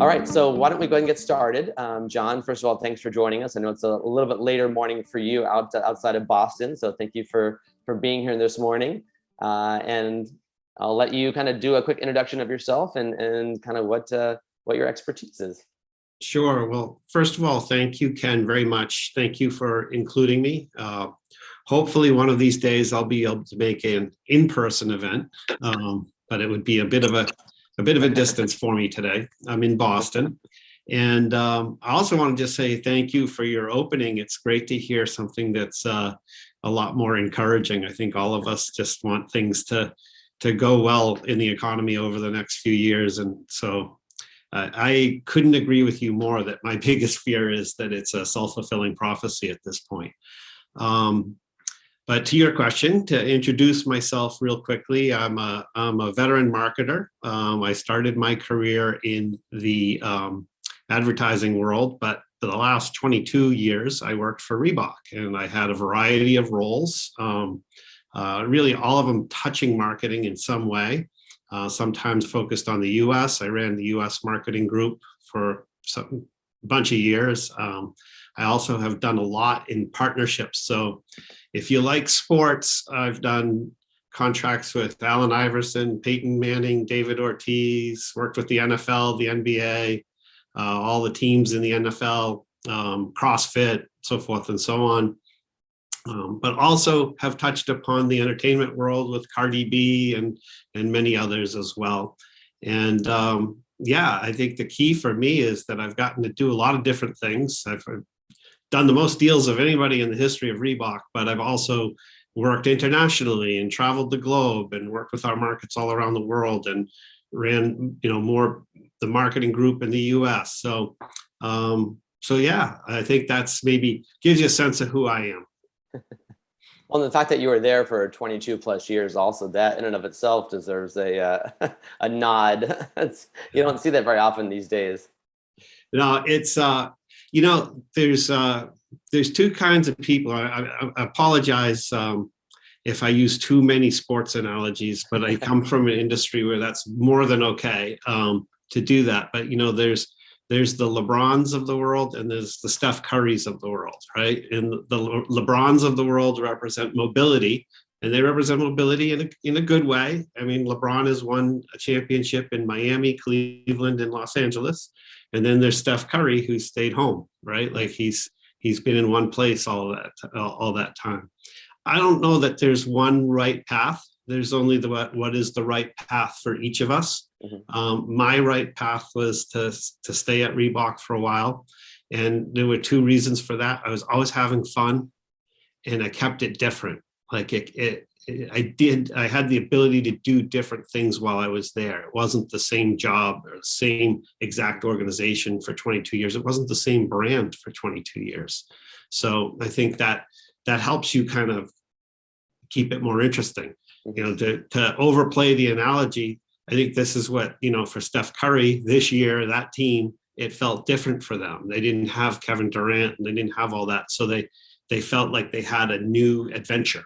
All right, so why don't we go ahead and get started? John, first of all, thanks for joining us. I know it's a little bit later morning for you outside of Boston, so thank you for being here this morning. And I'll let you kind of do a quick introduction of yourself and kind of what your expertise is. Sure. Well, first of all, thank you, Ken, very much. Thank you for including me. Hopefully, one of these days I'll be able to make an in-person event, but it would be a bit of a distance for me today. I'm in Boston, and I also want to just say thank you for your opening. It's great to hear something that's a lot more encouraging. I think all of us just want things to go well in the economy over the next few years, and so. I couldn't agree with you more that my biggest fear is that it's a self-fulfilling prophecy at this point. But to your question, to introduce myself real quickly, I'm a veteran marketer. I started my career in the advertising world, but for the last 22 years, I worked for Reebok, and I had a variety of roles, really all of them touching marketing in some way. Sometimes focused on the US. I ran the US marketing group for a bunch of years. I also have done a lot in partnerships. So if you like sports, I've done contracts with Allen Iverson, Peyton Manning, David Ortiz, worked with the NFL, the NBA, all the teams in the NFL, CrossFit, so forth and so on. But also have touched upon the entertainment world with Cardi B and many others as well. And yeah, I think the key for me is that I've gotten to do a lot of different things. I've done the most deals of anybody in the history of Reebok, but I've also worked internationally and traveled the globe and worked with our markets all around the world and ran, more the marketing group in the US. So yeah, I think that's maybe gives you a sense of who I am. Well, the fact that you were there for 22 plus years, also that in and of itself deserves a nod. You don't see that very often these days. No, it's there's two kinds of people. I apologize if I use too many sports analogies, but I come from an industry where that's more than okay to do that. But there's the LeBrons of the world and there's the Steph Currys of the world, right? And the LeBrons of the world represent mobility, and they represent mobility in a good way. I mean, LeBron has won a championship in Miami, Cleveland, and Los Angeles. And then there's Steph Curry, who stayed home, right? Like he's been in one place all that time. I don't know that there's one right path. There's only what is the right path for each of us. Mm-hmm. My right path was to stay at Reebok for a while. And there were two reasons for that. I was always having fun and I kept it different. Like I had the ability to do different things while I was there. It wasn't the same job or the same exact organization for 22 years. It wasn't the same brand for 22 years. So I think that helps you kind of keep it more interesting. To overplay the analogy, I think this is what, for Steph Curry this year, that team, it felt different for them. They didn't have Kevin Durant and they didn't have all that. So they felt like they had a new adventure.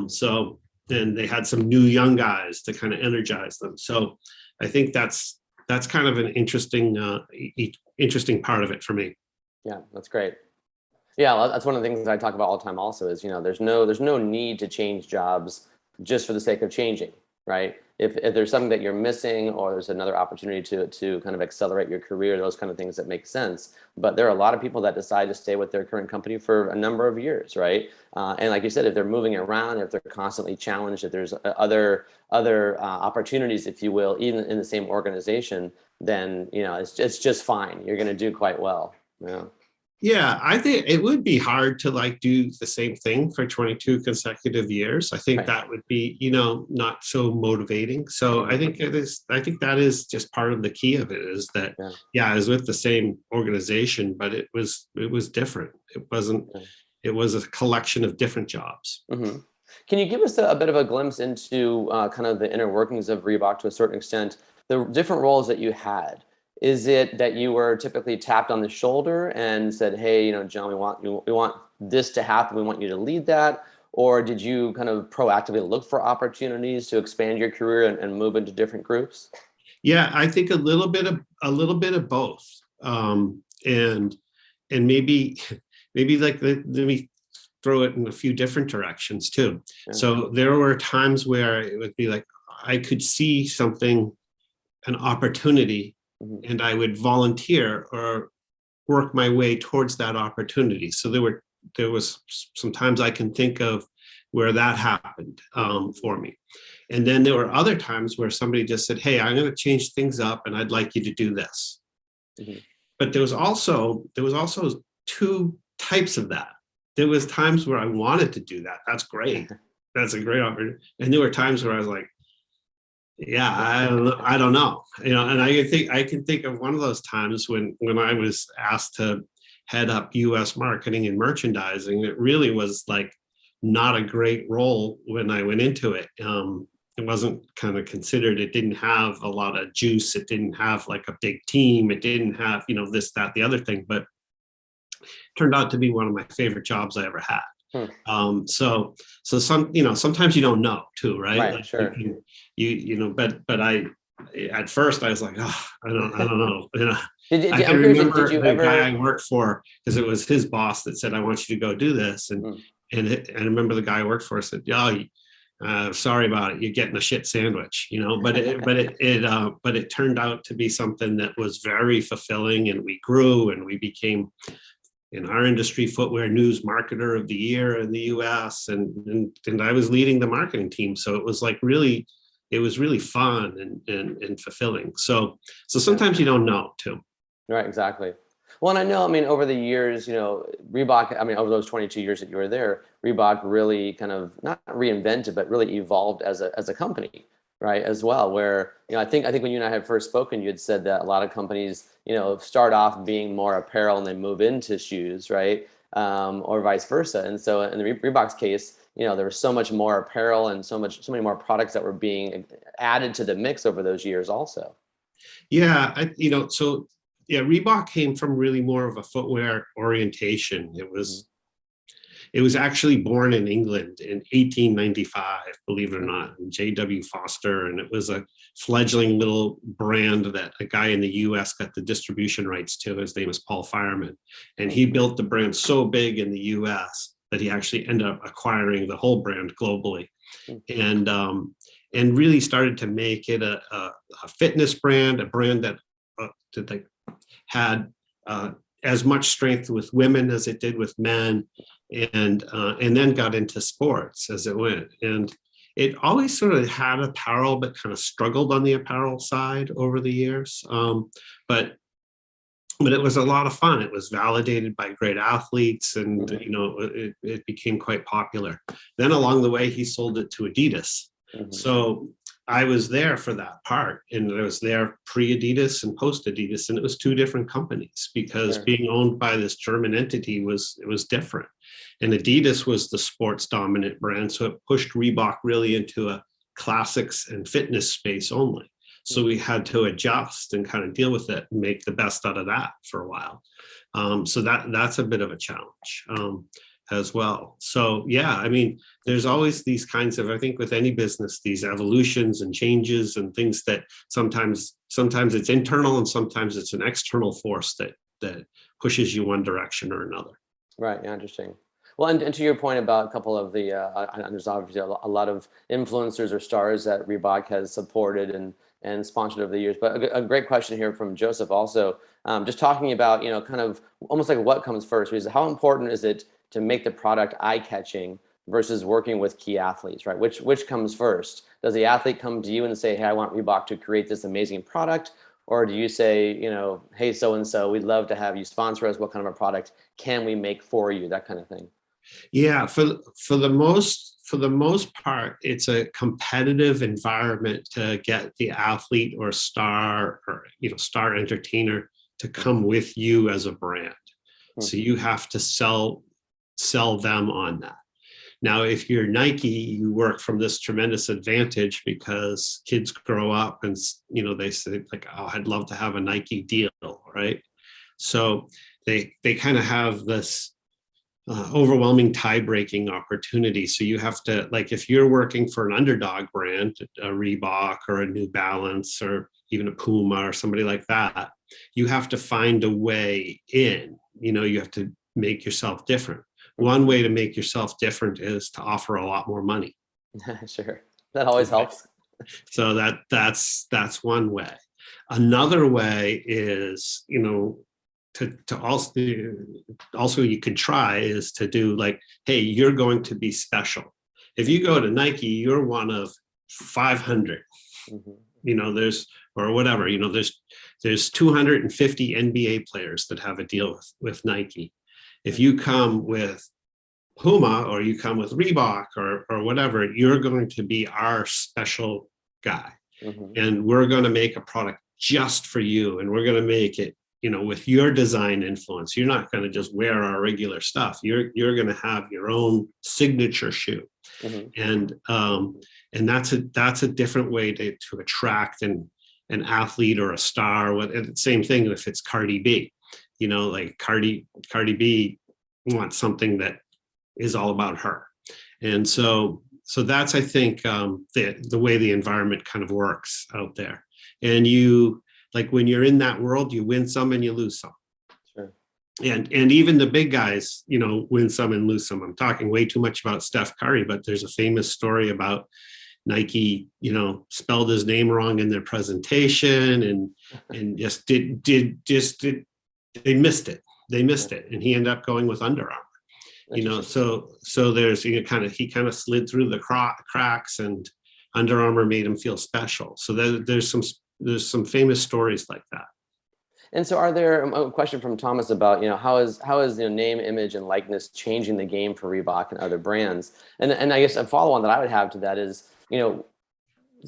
So then they had some new young guys to kind of energize them. So I think that's kind of an interesting part of it for me. Yeah, that's great. Yeah, that's one of the things that I talk about all the time also is, there's no need to change jobs just for the sake of changing, right? If there's something that you're missing or there's another opportunity to kind of accelerate your career, those kind of things that make sense. But there are a lot of people that decide to stay with their current company for a number of years, right? And like you said, if they're moving around, if they're constantly challenged, if there's other opportunities, if you will, even in the same organization, then, it's just fine. You're going to do quite well. Yeah. Yeah, I think it would be hard to do the same thing for 22 consecutive years. I think that would be, not so motivating. So I think that is just part of the key of it is that, I was with the same organization, but it was different. It was a collection of different jobs. Mm-hmm. Can you give us a bit of a glimpse into kind of the inner workings of Reebok to a certain extent, the different roles that you had? Is it that you were typically tapped on the shoulder and said, hey, John, we want this to happen. We want you to lead that. Or did you kind of proactively look for opportunities to expand your career and move into different groups? Yeah, I think a little bit of both. And maybe like let me throw it in a few different directions too. Yeah. So there were times where it would be like I could see something, an opportunity, and I would volunteer or work my way towards that opportunity. So there was sometimes I can think of where that happened for me. And then there were other times where somebody just said, hey, I'm going to change things up and I'd like you to do this. But there was also two types of that. There was times where I wanted to do that. That's great. That's a great opportunity. And there were times where I was like, yeah, I don't know. And I can think of one of those times when I was asked to head up US marketing and merchandising. It really was like not a great role when I went into it. It wasn't kind of considered, it didn't have a lot of juice. It didn't have like a big team. It didn't have, this, that, the other thing, but it turned out to be one of my favorite jobs I ever had. So sometimes you don't know too, right? Right, like sure. But at first I was like, oh, I don't know. I can I'm curious, remember did you the ever? guy I worked for, because it was his boss that said, I want you to go do this. And I remember the guy I worked for said, sorry about it, you're getting a shit sandwich, but it turned out to be something that was very fulfilling, and we grew and we became, in our industry, footwear news marketer of the year in the US, and I was leading the marketing team. So it was like really fun and fulfilling. So sometimes you don't know too. Right, exactly. Well, and I know, over the years, Reebok, over those 22 years that you were there, Reebok really kind of not reinvented, but really evolved as a company, right, as well, where, I think when you and I had first spoken, you had said that a lot of companies, start off being more apparel and then move into shoes, right, or vice versa. And so in the Reebok's case, there was so much more apparel and so many more products that were being added to the mix over those years also. Yeah, Reebok came from really more of a footwear orientation. It was actually born in England in 1895, believe it or not, in J.W. Foster. And it was a fledgling little brand that a guy in the US got the distribution rights to. His name is Paul Fireman. And he built the brand so big in the US that he actually ended up acquiring the whole brand globally. And really started to make it a fitness brand, a brand that had as much strength with women as it did with men, and then got into sports as it went. And it always sort of had apparel, but kind of struggled on the apparel side over the years. But it was a lot of fun. It was validated by great athletes, and it became quite popular. Then along the way, he sold it to Adidas. So I was there for that part, and I was there pre-Adidas and post-Adidas, and it was two different companies, because being owned by this German entity was different. And Adidas was the sports dominant brand, so it pushed Reebok really into a classics and fitness space only. So we had to adjust and kind of deal with it and make the best out of that for a while. So that's a bit of a challenge as well. So yeah, there's always these kinds of, I think with any business, these evolutions and changes and things that sometimes it's internal and sometimes it's an external force that pushes you one direction or another. Right. Yeah, interesting. Well, and to your point about a couple of the, there's obviously a lot of influencers or stars that Reebok has supported and sponsored over the years. But a great question here from Joseph also, just talking about, kind of almost like what comes first, because how important is it to make the product eye-catching versus working with key athletes, right? Which comes first? Does the athlete come to you and say, hey, I want Reebok to create this amazing product? Or do you say, hey, so-and-so, we'd love to have you sponsor us. What kind of a product can we make for you? That kind of thing. Yeah, for the most part, it's a competitive environment to get the athlete or star or star entertainer to come with you as a brand. So you have to sell them on that. Now, if you're Nike, you work from this tremendous advantage because kids grow up and they say like, oh, I'd love to have a Nike deal, right? So they kind of have this overwhelming tie-breaking opportunity. So you have to, like, if you're working for an underdog brand, a Reebok or a New Balance or even a Puma or somebody like that, you have to find a way in. You have to make yourself different. One way to make yourself different is to offer a lot more money. Sure, that always helps. So that's one way. Another way is, to also you could try is to do like, hey, you're going to be special. If you go to Nike, you're one of 500. There's, or whatever, there's 250 NBA players that have a deal with Nike. If you come with Puma or you come with Reebok or whatever, you're going to be our special guy. And we're going to make a product just for you. And we're going to make it, with your design influence. You're not going to just wear our regular stuff. You're going to have your own signature shoe. And that's a different way to attract an athlete or a star. Same thing if it's Cardi B, like Cardi B wants something that is all about her. And so that's, I think, the way the environment kind of works out there. And like when you're in that world, you win some and you lose some. Sure. And even the big guys, win some and lose some. I'm talking way too much about Steph Curry, but there's a famous story about Nike, spelled his name wrong in their presentation and just they missed it. They missed it. And he ended up going with Under Armour. So there's, he kind of slid through the cracks, and Under Armour made him feel special. So there's some famous stories like that. And so are there, a question from Thomas about, how is name, image, and likeness changing the game for Reebok and other brands? And I guess a follow-on that I would have to that is,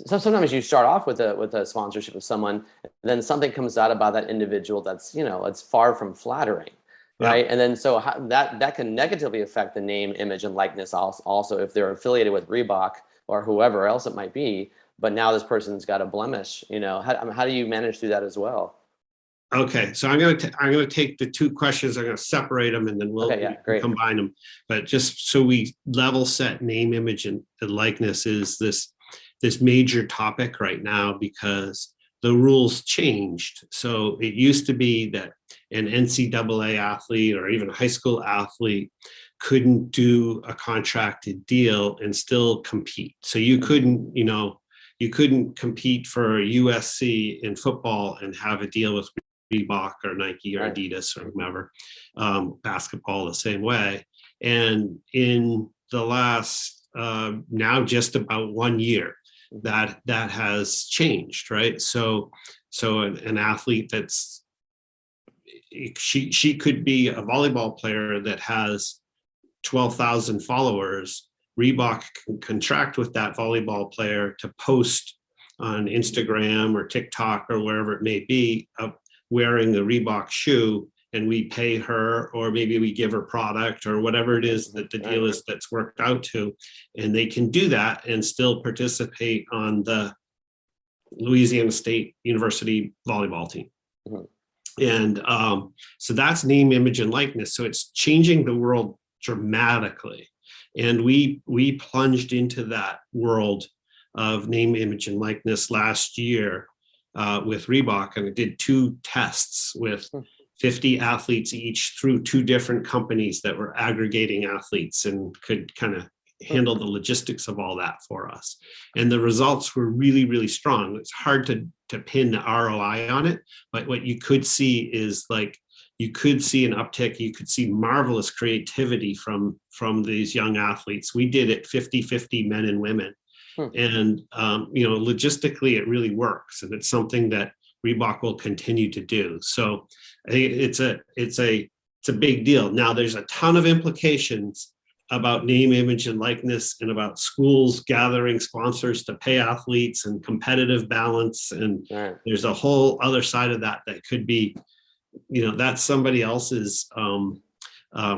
sometimes you start off with a sponsorship of someone, and then something comes out about that individual that's, it's far from flattering. Right. And then so that can negatively affect the name, image, and likeness also if they're affiliated with Reebok or whoever else it might be. But now this person's got a blemish. How do you manage through that as well? Okay, so I'm going to take the two questions. I'm going to separate them, and then we'll combine them. But just so we level set, name, image, and likeness is this major topic right now because the rules changed. So it used to be that an NCAA athlete or even a high school athlete couldn't do a contracted deal and still compete. So you couldn't compete for USC in football and have a deal with Reebok or Nike or Adidas or whomever. Basketball the same way. And in the last now just about 1 year, that has changed, right? So an athlete she could be a volleyball player that has 12,000 followers. Reebok can contract with that volleyball player to post on Instagram or TikTok or wherever it may be, wearing the Reebok shoe, and we pay her, or maybe we give her product or whatever it is that the deal is that's worked out to, and they can do that and still participate on the Louisiana State University volleyball team. And so that's name, image, and likeness. So it's changing the world dramatically. And we plunged into that world of name, image, and likeness last year with Reebok, and I did 2 tests with 50 athletes each through 2 different companies that were aggregating athletes and could kind of handle the logistics of all that for us. And the results were really, really strong. It's hard to pin the ROI on it, but what you could see is you could see an uptick. You could see marvelous creativity from these young athletes. We did it 50-50 men and women. And, logistically, it really works. And it's something that Reebok will continue to do. So I think it's a big deal. Now, there's a ton of implications about name, image, and likeness, and about schools gathering sponsors to pay athletes and competitive balance. And there's a whole other side of that could be, that's somebody else's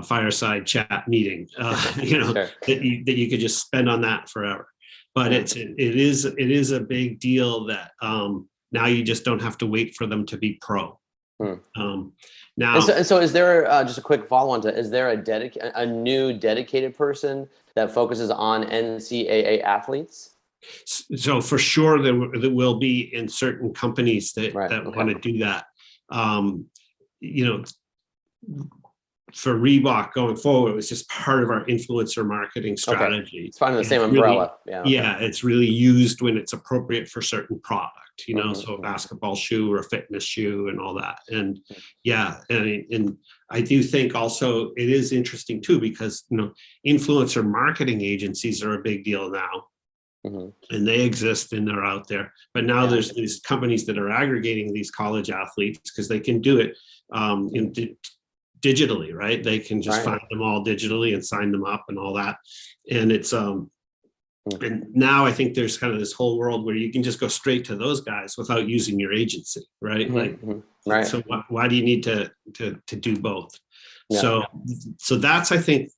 fireside chat meeting, that you could just spend on that forever. But it is a big deal that now you just don't have to wait for them to be pro. Hmm. Now, and so is there just a quick follow on to, is there a new dedicated person that focuses on NCAA athletes? so for sure there will be in certain companies that Right. want to do that. You know, for Reebok going forward, it was just part of our influencer marketing strategy. Okay. It's fine in the same It's umbrella. Really, yeah, it's really used when it's appropriate for certain product, you know, Mm-hmm. so a basketball shoe or a fitness shoe and all that. And yeah, and I do think also it is interesting too, because, you know, influencer marketing agencies are a big deal now. Mm-hmm. And they exist and they're out there. But now there's these companies that are aggregating these college athletes because they can do it digitally, right? They can just find them all digitally and sign them up and all that. And it's and now I think there's kind of this whole world where you can just go straight to those guys without using your agency, right? Mm-hmm. Like, so why do you need to do both? Yeah. So that's, I think,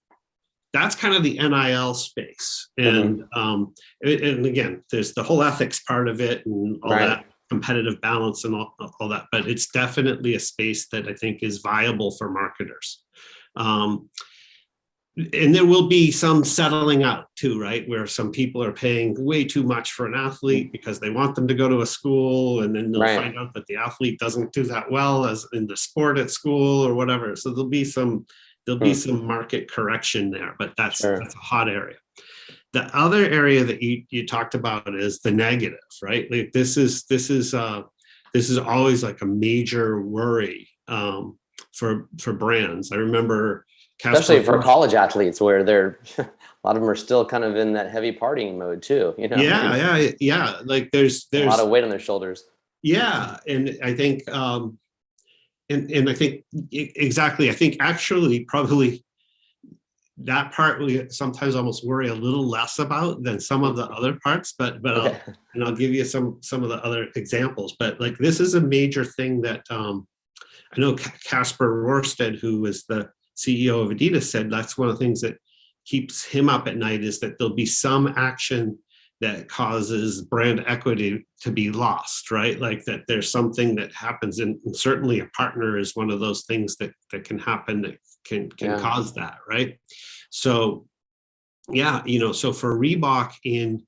that's kind of the NIL space. And and again, there's the whole ethics part of it and all that competitive balance and all that, but it's definitely a space that I think is viable for marketers. And there will be some settling out too, right? Where some people are paying way too much for an athlete because they want them to go to a school, and then they'll find out that the athlete doesn't do that well as in the sport at school or whatever. So there'll be some market correction there, but that's a hot area. The other area that you talked about is the negative, right? Like this is always like a major worry for brands. I remember, especially for college athletes, where they're a lot of them are still kind of in that heavy partying mode too. You know? Yeah. Like there's a lot of weight on their shoulders. Yeah, and I think and I think exactly. I think actually probably that part we sometimes almost worry a little less about than some of the other parts. But I'll give you some of the other examples. But like this is a major thing that I know Casper Rorsted, who was the CEO of Adidas, said that's one of the things that keeps him up at night is that there'll be some action that causes brand equity to be lost, right? Like that there's something that happens, and certainly a partner is one of those things that can happen that can cause that, right? So yeah, you know, so for Reebok in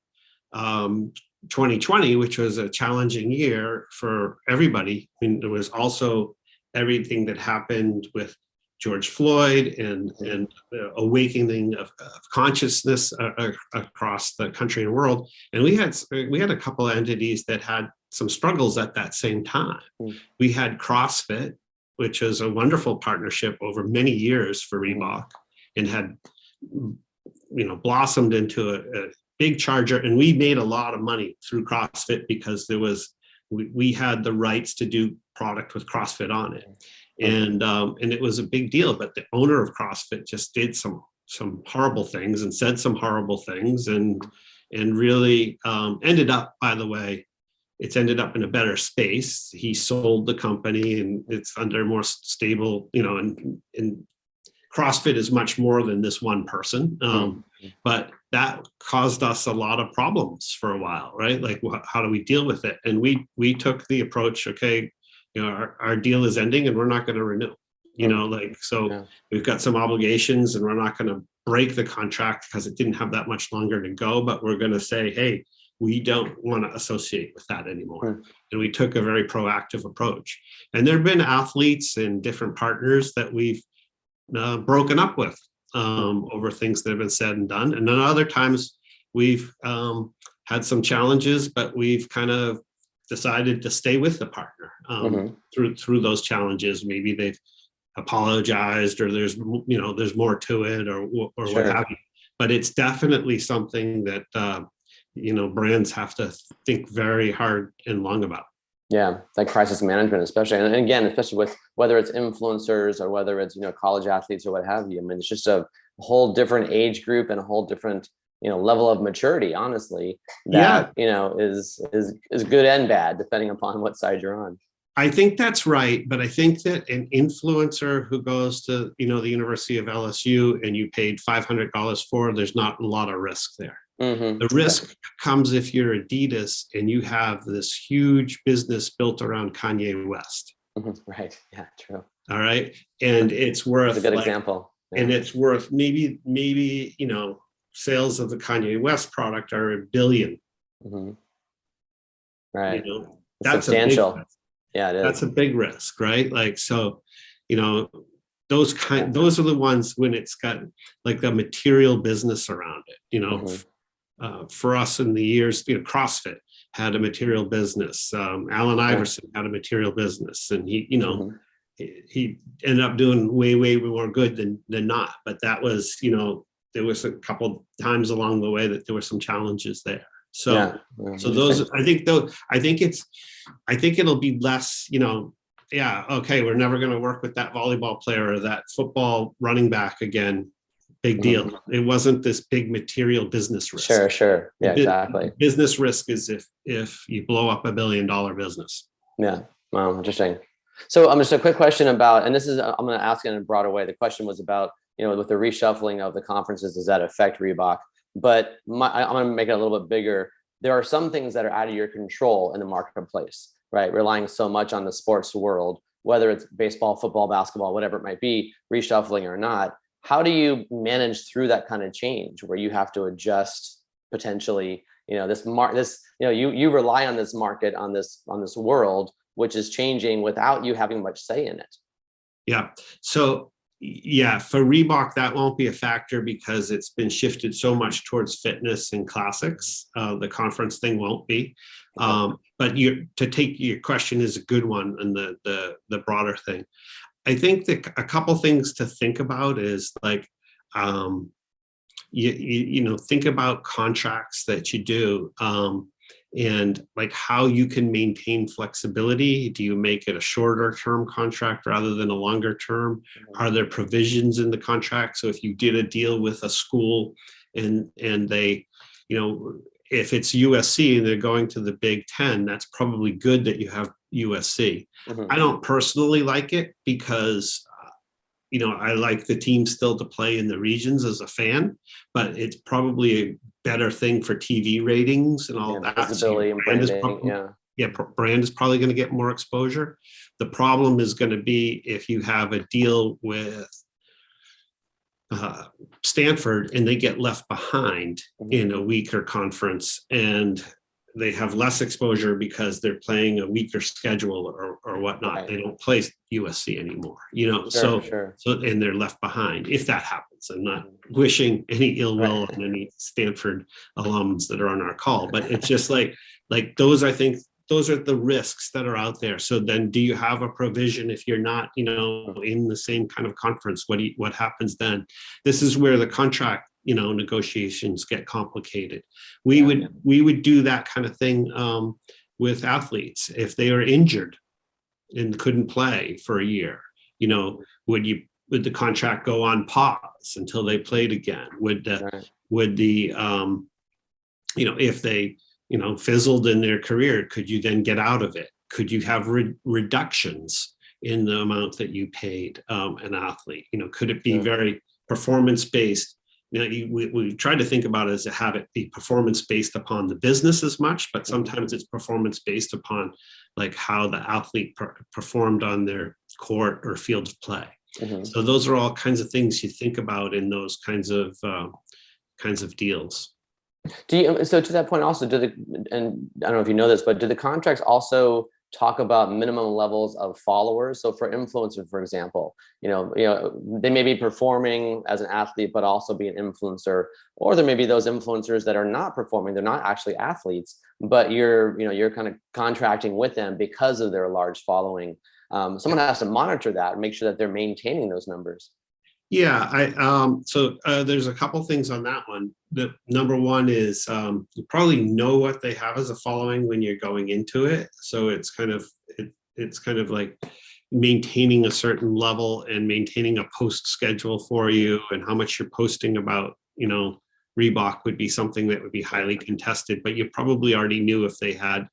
2020, which was a challenging year for everybody, I mean, there was also everything that happened with George Floyd and the awakening of consciousness across the country and world. And we had a couple of entities that had some struggles at that same time. We had CrossFit, which is a wonderful partnership over many years for Reebok, and had, you know, blossomed into a big charger. And we made a lot of money through CrossFit because we had the rights to do product with CrossFit on it. And it was a big deal, but the owner of CrossFit just did some horrible things and said some horrible things and really ended up, by the way, it's ended up in a better space. He sold the company and it's under more stable, you know, and CrossFit is much more than this one person. But that caused us a lot of problems for a while, right? Like, how do we deal with it? And we took the approach, okay, you know, our deal is ending and we're not going to renew, you know, like, so we've got some obligations and we're not going to break the contract because it didn't have that much longer to go, but we're going to say, hey, we don't want to associate with that anymore. And we took a very proactive approach. And there have been athletes and different partners that we've broken up with over things that have been said and done. And then other times we've had some challenges, but we've kind of decided to stay with the partner through those challenges. Maybe they've apologized, or there's more to it, or what have you. But it's definitely something that you know, brands have to think very hard and long about. Yeah, like crisis management, especially, and again, especially with whether it's influencers or whether it's, you know, college athletes or what have you. I mean, it's just a whole different age group and a whole different, you know, level of maturity, honestly, that you know is good and bad depending upon what side you're on. I think that's right, but I think that an influencer who goes to, you know, the University of LSU and you paid $500 for, there's not a lot of risk there. The risk comes if you're Adidas and you have this huge business built around Kanye West. Right. Yeah, true. All right. And it's worth That's a good like, example. Yeah. and it's worth maybe, sales of the Kanye West product are $1 billion. Hmm. Right. It's That's a big, substantial. Yeah, it that's is. a big risk, right? Like, so, you know, Yeah. those are the ones when it's got like a material business around it, for us in the years, CrossFit had a material business. Allen Iverson had a material business, and Mhm. he ended up doing way more good than not. But that was, there was a couple times along the way that there were some challenges there. So, Yeah. so Interesting. those, I think it'll be less, yeah, okay, we're never going to work with that volleyball player or that football running back again. Big deal. Mhm. It wasn't this big material business risk. Sure. Yeah, exactly. Business risk is if you blow up $1 billion business. Yeah. Wow, interesting. So just a quick question about, and this is, I'm going to ask in a broader way. The question was about, with the reshuffling of the conferences, does that affect Reebok? But I'm going to make it a little bit bigger. There are some things that are out of your control in the marketplace, right? Relying so much on the sports world, whether it's baseball, football, basketball, whatever it might be, reshuffling or not. How do you manage through that kind of change where you have to adjust potentially, you rely on this market, on this world, which is changing without you having much say in it? Yeah. So yeah, for Reebok, that won't be a factor because it's been shifted so much towards fitness and classics. The conference thing won't be. But to take your question is a good one, and the broader thing. I think that a couple things to think about is like, think about contracts that you do, and like how you can maintain flexibility. Do you make it a shorter term contract rather than a longer term? Are there provisions in the contract? So if you did a deal with a school and they, if it's USC and they're going to the Big Ten, that's probably good that you have USC. I don't personally like it because, I like the team still to play in the regions as a fan, but it's probably a better thing for TV ratings and all that. Visibility and branding. Brand is probably going to get more exposure. The problem is going to be if you have a deal with Stanford and they get left behind in a weaker conference and they have less exposure because they're playing a weaker schedule or whatnot. Right. They don't play USC anymore, so and they're left behind if that happens. I'm not wishing any ill will on any Stanford alums that are on our call, but it's just like those, I think those are the risks that are out there. So then do you have a provision if you're not, in the same kind of conference? What happens then? This is where the contract, negotiations get complicated. We would do that kind of thing with athletes if they are injured and couldn't play for a year. Would the contract go on pause until they played again? If they fizzled in their career, could you then get out of it? Could you have reductions in the amount that you paid an athlete? Could it be very performance based? We try to think about it as to have it be performance based upon the business as much, but sometimes it's performance based upon like how the athlete performed on their court or field of play. So those are all kinds of things you think about in those kinds of deals. So to that point also, and I don't know if you know this, but do the contracts also talk about minimum levels of followers? So for influencers, for example, they may be performing as an athlete, but also be an influencer, or there may be those influencers that are not performing. They're not actually athletes, but you're kind of contracting with them because of their large following. Someone has to monitor that and make sure that they're maintaining those numbers. Yeah, so there's a couple things on that one. The number one is you probably know what they have as a following when you're going into it. So it's kind of like maintaining a certain level and maintaining a post schedule for you, and how much you're posting about, Reebok would be something that would be highly contested, but you probably already knew if they had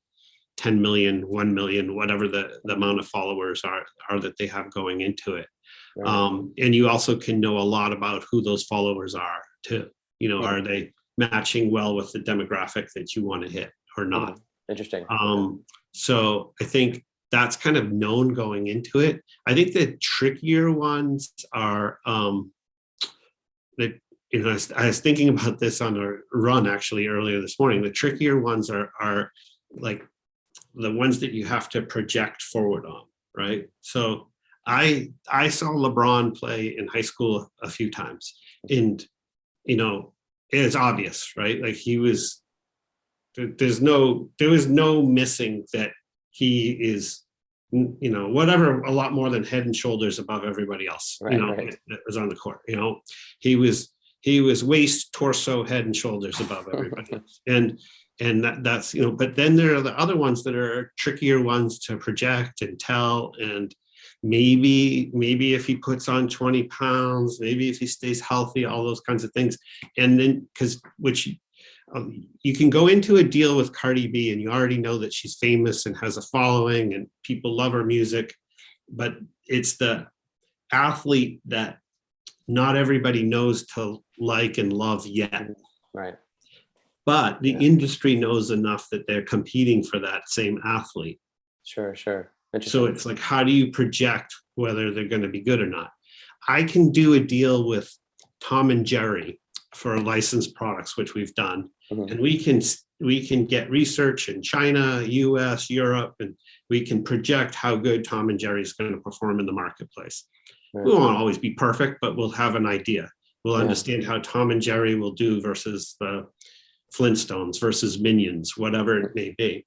10 million, 1 million, whatever the amount of followers are that they have going into it. Right. And you also can know a lot about who those followers are too. Are they matching well with the demographic that you want to hit or not? Interesting. So I think that's kind of known going into it. I think the trickier ones are that, I was thinking about this on a run actually earlier this morning. The trickier ones are like the ones that you have to project forward on, right? So I saw LeBron play in high school a few times, and it's obvious, right? Like there was no missing that he is, whatever, a lot more than head and shoulders above everybody else, Right. that was on the court. He was waist, torso, head and shoulders above everybody else. And that's, but then there are the other ones that are trickier ones to project and tell. And maybe if he puts on 20 pounds, maybe if he stays healthy, all those kinds of things. And then you can go into a deal with Cardi B and you already know that she's famous and has a following and people love her music, but it's the athlete that not everybody knows to like and love yet. Right. But the industry knows enough that they're competing for that same athlete. Sure. So it's like, how do you project whether they're going to be good or not? I can do a deal with Tom and Jerry for licensed products, which we've done. Mm-hmm. And we can get research in China, US, Europe, and we can project how good Tom and Jerry is going to perform in the marketplace. Right. We won't always be perfect, but we'll have an idea. We'll understand how Tom and Jerry will do versus the Flintstones versus Minions, whatever it may be.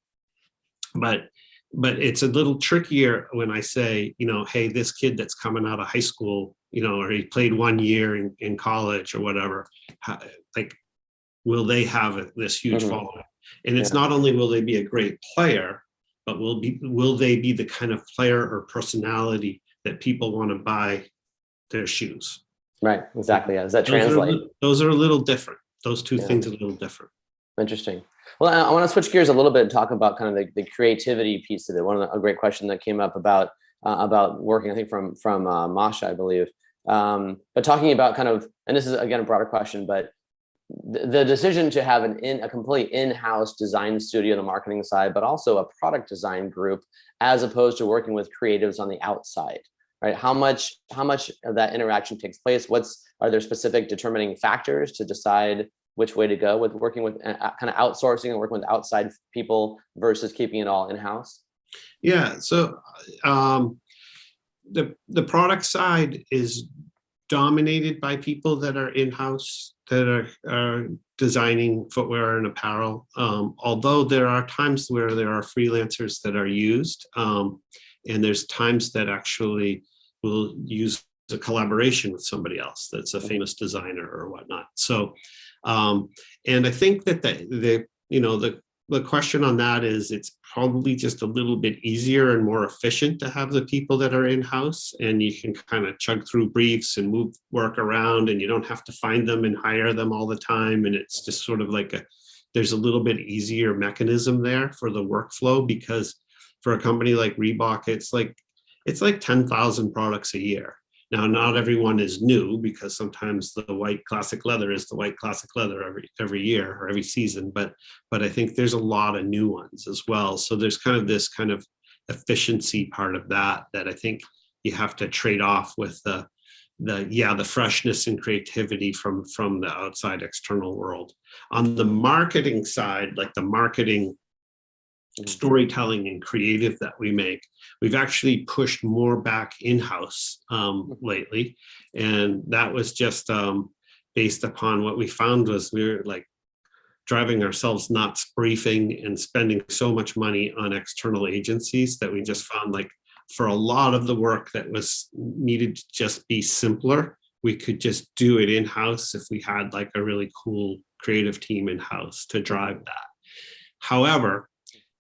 But it's a little trickier when I say, hey, this kid that's coming out of high school, or he played 1 year in college or whatever, will they have this huge following? And it's not only will they be a great player, but will they be the kind of player or personality that people want to buy their shoes? Right, exactly. Yeah. Does that translate? Those are a little different. Those two things are a little different. Interesting. Well, I want to switch gears a little bit and talk about kind of the creativity piece of it. A great question that came up about working, I think from Masha, I believe. But talking about kind of, and this is again a broader question, but the decision to have a complete in-house design studio on the marketing side, but also a product design group, as opposed to working with creatives on the outside, right? How much of that interaction takes place? Are there specific determining factors to decide which way to go with working with kind of outsourcing and working with outside people versus keeping it all in-house? Yeah. So the product side is dominated by people that are in-house, that are designing footwear and apparel. Although there are times where there are freelancers that are used, and there's times that actually will use a collaboration with somebody else that's a famous designer or whatnot. So, and I think that the question on that is, it's probably just a little bit easier and more efficient to have the people that are in-house, and you can kind of chug through briefs and move work around, and you don't have to find them and hire them all the time. And it's just sort of like there's a little bit easier mechanism there for the workflow, because for a company like Reebok, it's like 10,000 products a year. Now, not everyone is new, because sometimes the white classic leather is the white classic leather every year or every season. But I think there's a lot of new ones as well. So there's kind of this kind of efficiency part of that I think you have to trade off with the freshness and creativity from the outside external world. On the marketing side, like the marketing storytelling and creative that we make, we've actually pushed more back in-house lately, and that was just based upon what we found was we were like driving ourselves nuts briefing and spending so much money on external agencies that we just found, like, for a lot of the work that was needed to just be simpler, we could just do it in-house if we had like a really cool creative team in-house to drive that. However,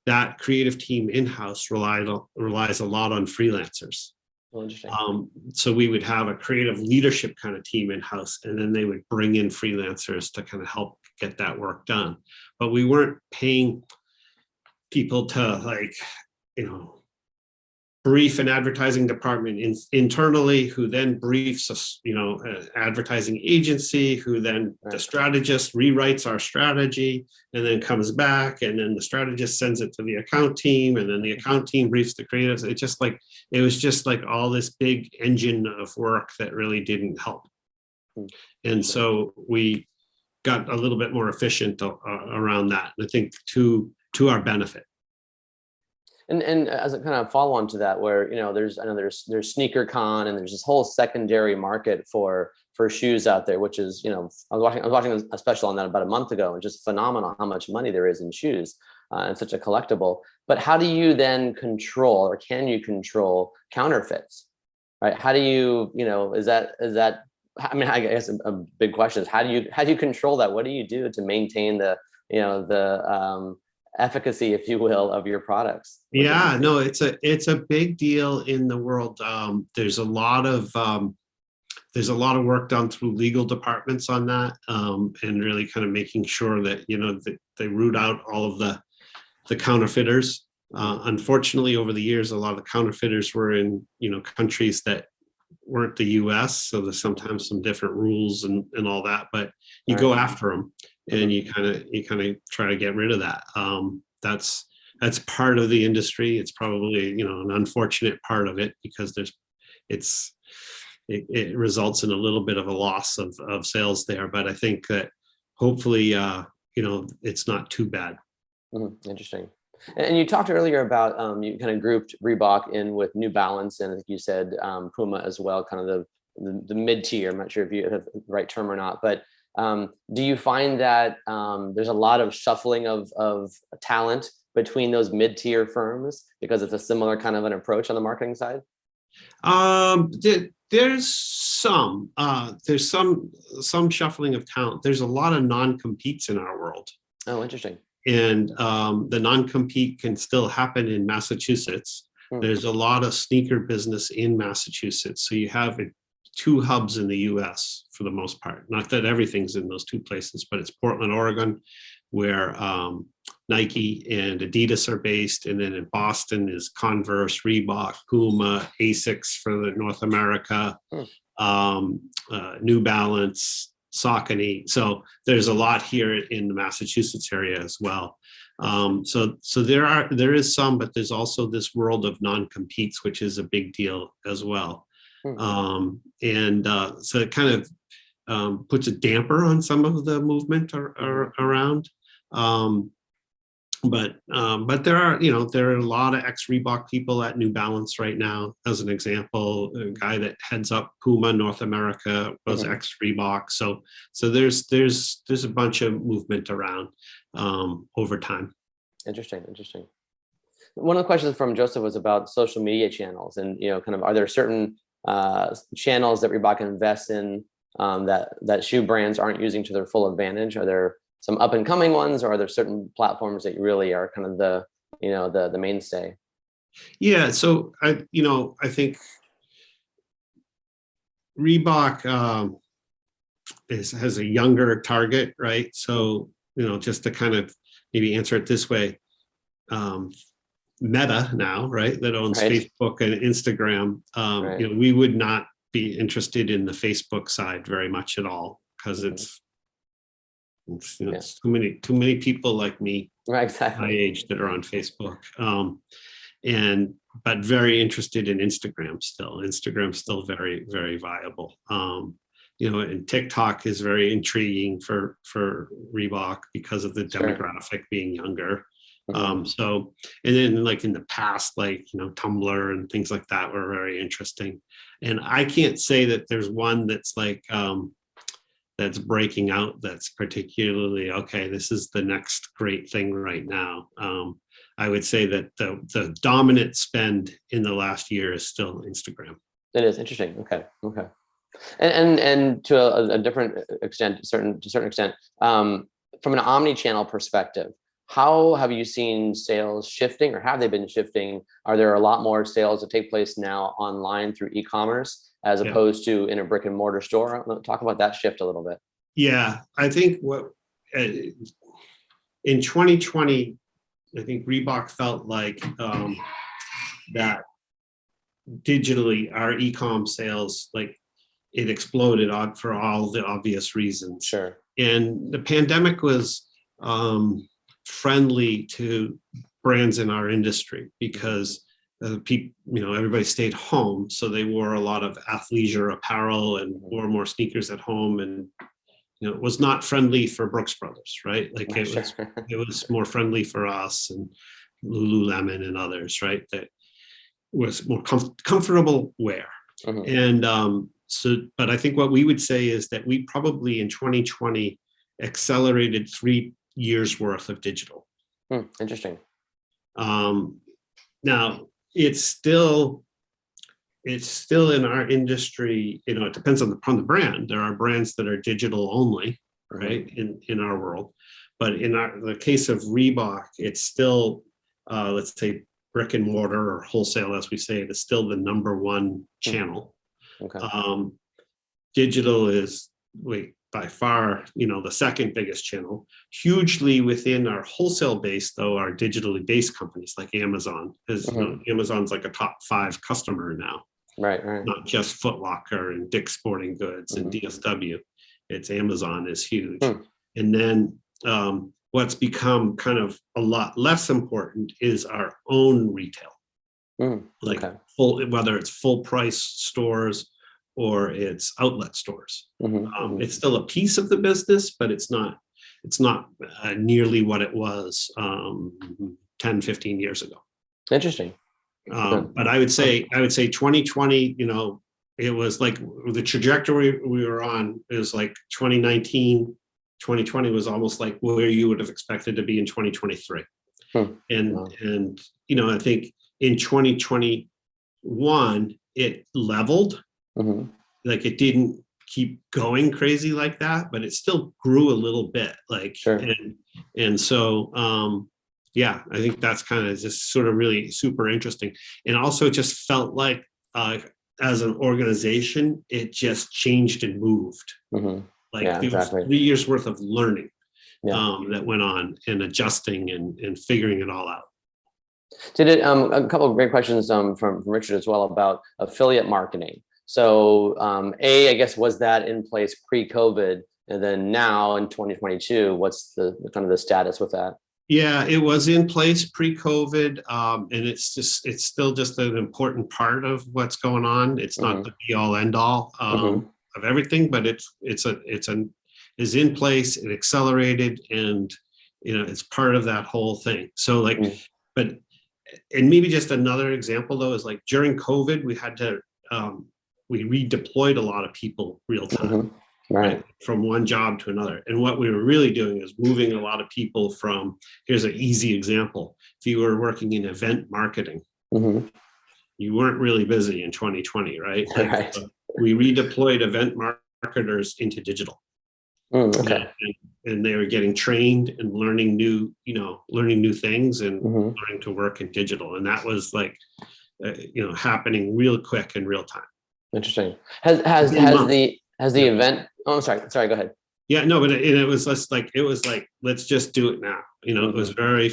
that creative team in-house relies a lot on freelancers. Well, interesting. So we would have a creative leadership kind of team in-house, and then they would bring in freelancers to kind of help get that work done. But we weren't paying people to, like, brief an advertising department internally, who then briefs us, advertising agency, who then the strategist rewrites our strategy and then comes back, and then the strategist sends it to the account team, and then the account team briefs the creatives. It was just like all this big engine of work that really didn't help. And so we got a little bit more efficient around that, I think to our benefit. And as a kind of follow on to that, where there's sneaker con, and there's this whole secondary market for shoes out there, which is I was watching a special on that about a month ago, and just phenomenal how much money there is in shoes, and such a collectible. But how do you then control, or can you control counterfeits, right? How do you is that I mean, I guess a big question is how do you control that? What do you do to maintain the efficacy, if you will, of your products? Yeah, no, it's a big deal in the world. There's a lot of work done through legal departments on that, and really kind of making sure that that they root out all of the counterfeiters. Unfortunately, over the years, a lot of the counterfeiters were in countries that weren't the U.S., so there's sometimes some different rules and all that, but you go after them, and you kind of try to get rid of that. That's part of the industry. It's probably an unfortunate part of it, because it results in a little bit of a loss of sales there. But I think that hopefully it's not too bad. Interesting. And you talked earlier about you kind of grouped Reebok in with New Balance, and I think you said Puma as well, kind of the mid-tier. I'm not sure if you have the right term or not, but do you find that there's a lot of shuffling of talent between those mid-tier firms because it's a similar kind of an approach on the marketing side? There's some shuffling of talent. There's a lot of non-competes in our world. Oh, interesting. And the non-compete can still happen in Massachusetts. There's a lot of sneaker business in Massachusetts. So you have 2 hubs in the US for the most part. Not that everything's in those 2 places, but it's Portland, Oregon, where Nike and Adidas are based. And then in Boston is Converse, Reebok, Puma, Asics for the North America, New Balance, Saucony. So there's a lot here in the Massachusetts area as well. So there is some, but there's also this world of non-competes, which is a big deal as well. So it kind of puts a damper on some of the movement around. But there are a lot of ex-Reebok people at New Balance right now. As an example, a guy that heads up Puma North America was ex-Reebok. So there's a bunch of movement around over time. Interesting. One of the questions from Joseph was about social media channels, and kind of, are there certain channels that Reebok invests in that shoe brands aren't using to their full advantage? Are there some up and coming ones, or are there certain platforms that really are kind of the mainstay? Yeah, so I think Reebok has a younger target, right? So just to kind of maybe answer it this way, Meta now, right, that owns Facebook and Instagram, we would not be interested in the Facebook side very much at all, because it's too many people like me, my age, that are on Facebook, but very interested in Instagram still. Instagram's still very, very viable. And TikTok is very intriguing for Reebok because of the demographic being younger. So, and then like in the past, like Tumblr and things like that were very interesting. And I can't say that there's one that's like that's breaking out, that's particularly, okay, this is the next great thing right now. I would say that the dominant spend in the last year is still Instagram. It is interesting. Okay. And to a different extent, to a certain extent, from an omni-channel perspective, how have you seen sales shifting, or have they been shifting? Are there a lot more sales that take place now online through e-commerce as opposed to in a brick and mortar store? Talk about that shift a little bit. Yeah, I think in 2020, I think Reebok felt like that digitally, our e-com sales, like it exploded on for all the obvious reasons. Sure. And the pandemic was friendly to brands in our industry because people, everybody stayed home, so they wore a lot of athleisure apparel and wore more sneakers at home, and it was not friendly for Brooks Brothers, right? Like it was more friendly for us and Lululemon and others, right? That was more comfortable wear. And but I think what we would say is that we probably in 2020 accelerated 3 years worth of digital. Interesting. Now it's still in our industry, it depends on the brand. There are brands that are digital only, right? In our world, but in the case of Reebok, it's still, let's say brick and mortar or wholesale, as we say, it is still the number one channel. Okay. Digital is by far, the second biggest channel. Hugely within our wholesale base, though, are digitally based companies like Amazon, because Amazon's like a top 5 customer now. Right. Not just Foot Locker and Dick's Sporting Goods and DSW. It's Amazon is huge. And then what's become kind of a lot less important is our own retail. Whether it's full price stores or it's outlet stores. It's still a piece of the business, but it's not nearly what it was 10, 15 years ago. Interesting. But I would say 2020, it was like the trajectory we were on is like 2019, 2020 was almost like where you would have expected to be in 2023. And I think in 2021, it leveled. Like it didn't keep going crazy like that, but it still grew a little bit. And so I think that's kind of just sort of really super interesting. And also it just felt like as an organization, it just changed and moved. It was 3 years worth of learning that went on and adjusting and figuring it all out. Did it, a couple of great questions from Richard as well about affiliate marketing. So I guess, was that in place pre-COVID? And then now in 2022, what's the kind of the status with that? Yeah, it was in place pre-COVID, and it's still just an important part of what's going on. It's not the be all end all of everything, but it's in place. It accelerated, and it's part of that whole thing. So and maybe just another example though is like during COVID, we had to we redeployed a lot of people real time. Right, from one job to another. And what we were really doing is moving a lot of people from, here's an easy example. If you were working in event marketing, you weren't really busy in 2020, right? So we redeployed event marketers into digital. And they were getting trained and learning new things and learning to work in digital. And that was happening real quick in real time. Interesting. Has the event? Oh, I'm sorry. Go ahead. Yeah, no, but it was less like let's just do it now. It was very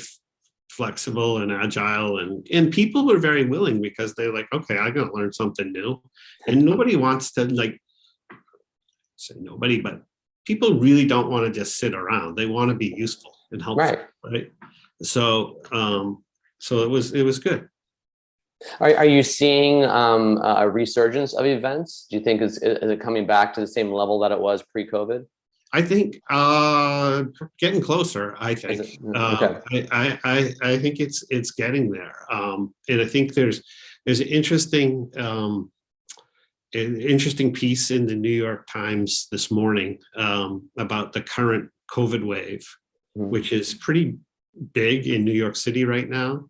flexible and agile, and people were very willing because they're like, okay, I'm gonna learn something new, and nobody wants to say nobody, but people really don't want to just sit around. They want to be useful and helpful, right? So, it was good. Are you seeing a resurgence of events? Do you think is it coming back to the same level that it was pre-COVID? I think getting closer. I think I think it's getting there, and I think there's an interesting piece in the New York Times this morning about the current COVID wave, which is pretty big in New York City right now.